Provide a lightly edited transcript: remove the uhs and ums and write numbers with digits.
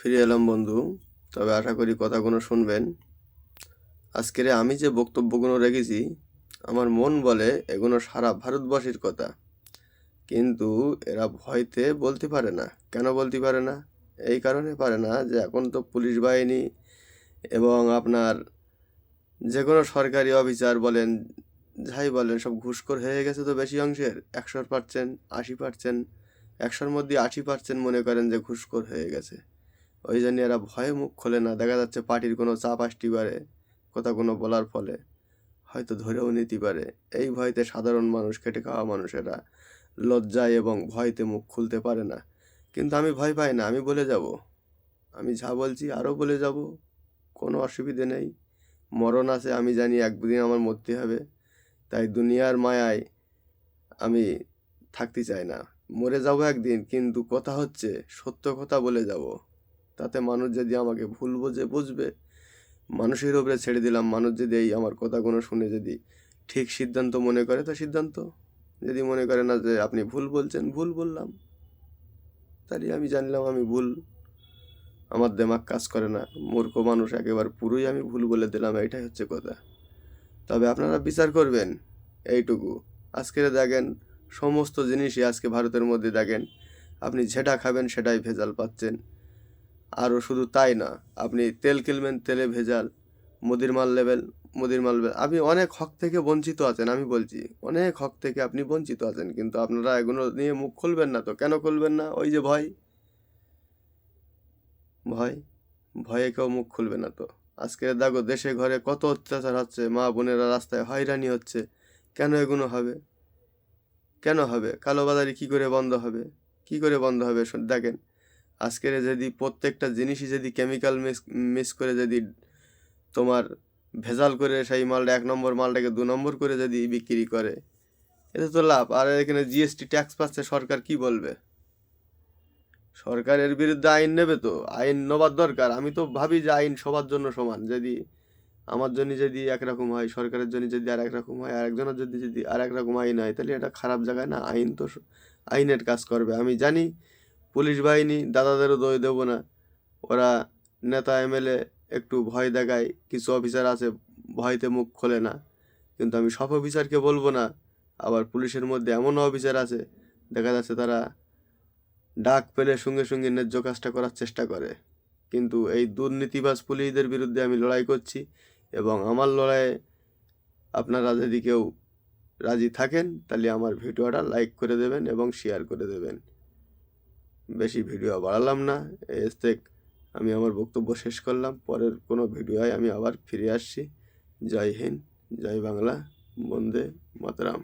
ফিরে এলাম বন্ধু। তবে আশা করি কথাগুলো শুনবেন। আজকের আমি যে বক্তব্যগুলো রেখেছি, আমার মন বলে এগুলো সারা ভারতবাসীর কথা, কিন্তু এরা ভয়তে বলতে পারে না। কেন বলতে পারে না? এই কারণে পারে না যে এখন তো পুলিশ বাহিনী এবং আপনার যে কোনো সরকারি অফিসার বলেন, যাই বলেন, সব ঘুষখোর হয়ে গেছে তো বেশি অংশের। 100%, 80%, 100-র মধ্যে 80% মনে করেন যে ঘুষখোর হয়ে গেছে। ওই জন্য এরা ভয়ে মুখ খোলে না। দেখা যাচ্ছে পার্টির কোনো চাপ আসতে পারে, কথা কোনো বলার ফলে হয়তো ধরেও নিতে পারে। এই ভয়তে সাধারণ মানুষ, খেটে খাওয়া মানুষেরা লজ্জায় এবং ভয়তে মুখ খুলতে পারে না। কিন্তু আমি ভয় পাই না, আমি বলে যাব। আমি যা বলছি আরও বলে যাব, কোনো অসুবিধে নেই। মরণ আছে, আমি জানি একদিন আমার মরতে হবে। তাই দুনিয়ার মায়ায় আমি থাকতে চাই না। মরে যাব একদিন, কিন্তু কথা হচ্ছে সত্য কথা বলে যাব। তাতে মানুষ যদি আমাকে ভুল বোঝে বুঝবে, মানুষের উপরে ছেড়ে দিলাম। মানুষ যদি এই আমার কথাগুলো শুনে যদি ঠিক সিদ্ধান্ত মনে করে তো সিদ্ধান্ত, যদি মনে করে না যে আপনি ভুল বলছেন, ভুল বললাম, তাহলে আমি জানলাম আমি ভুল। আমার দেমাগ কাজ করে না, মূর্খ মানুষ একেবারে পুরোই আমি ভুল বলে দিলাম, এইটাই হচ্ছে কথা। তবে আপনারা বিচার করবেন এইটুকু। আজকে দেখেন সমস্ত জিনিসই আজকে ভারতের মধ্যে দেখেন, আপনি যেটা খাবেন সেটাই ভেজাল পাচ্ছেন। আরও শুধু তাই না, আপনি তেল কিনবেন, তেলে ভেজাল। মুদির মাল লেবেল, মুদির মাল আপনি অনেক হক থেকে বঞ্চিত আছেন। আমি বলছি অনেক হক থেকে আপনি বঞ্চিত আছেন, কিন্তু আপনারা এগুলো নিয়ে মুখ খুলবেন না। তো কেন খুলবেন না? ওই যে ভয়, ভয়, ভয়ে কেউ মুখ খুলবে না তো। আজকে দেখো দেশে ঘরে কত অত্যাচার হচ্ছে, মা বোনেরা রাস্তায় হয়রানি হচ্ছে। কেন এগুলো হবে? কেন হবে? কালোবাজারি কি করে বন্ধ হবে? কি করে বন্ধ হবে? দেখেন আজকের যদি প্রত্যেকটা জিনিসই যদি কেমিক্যাল মিক্স করে যদি তোমার ভেজাল করে সেই মালটা 1 নম্বর মালটাকে 2 নম্বর করে যদি বিক্রি করে, এতে তো লাভ। আর এখানে জিএসটি ট্যাক্স পাচ্ছে সরকার, কি বলবে? সরকারের বিরুদ্ধে আইন নেবে তো, আইন নেবার দরকার। আমি তো ভাবি যে আইন সবার জন্য সমান। যদি আমার জন্য যদি একরকম হয়, সরকারের জন্য যদি আর একরকম হয়, আর একজনের যদি যদি আর একরকম আইন হয়, তাহলে এটা খারাপ জায়গায় না। আইন তো আইনের কাজ করবে। আমি জানি পুলিশ বাহিনী, দাদাদেরও দোষ দেবো না, ওরা নেতা এমএলএ একটু ভয় দেখায়, কিছু অফিসার আছে ভয়তে মুখ খোলে না। কিন্তু আমি সব অফিসারকে বলবো না। আবার পুলিশের মধ্যে এমনও অফিসার আছে, দেখা যাচ্ছে তারা ডাক পেলে সঙ্গে সঙ্গে ন্যায্য কাজটা করার চেষ্টা করে। কিন্তু এই দুর্নীতিবাজ পুলিশদের বিরুদ্ধে আমি লড়াই করছি, এবং আমার লড়াইয়ে আপনারা যদি কেউ রাজি থাকেন তাহলে আমার ভিডিওটা লাইক করে দেবেন এবং শেয়ার করে দেবেন। বেশি ভিডিও বাড়ালাম না, আমি আমার বক্তব্য শেষ করলাম। পরের কোনো ভিডিওয় আমি আবার ফিরে আসছি। জয় হিন্দ, জয় বাংলা, বন্দে মাতরম।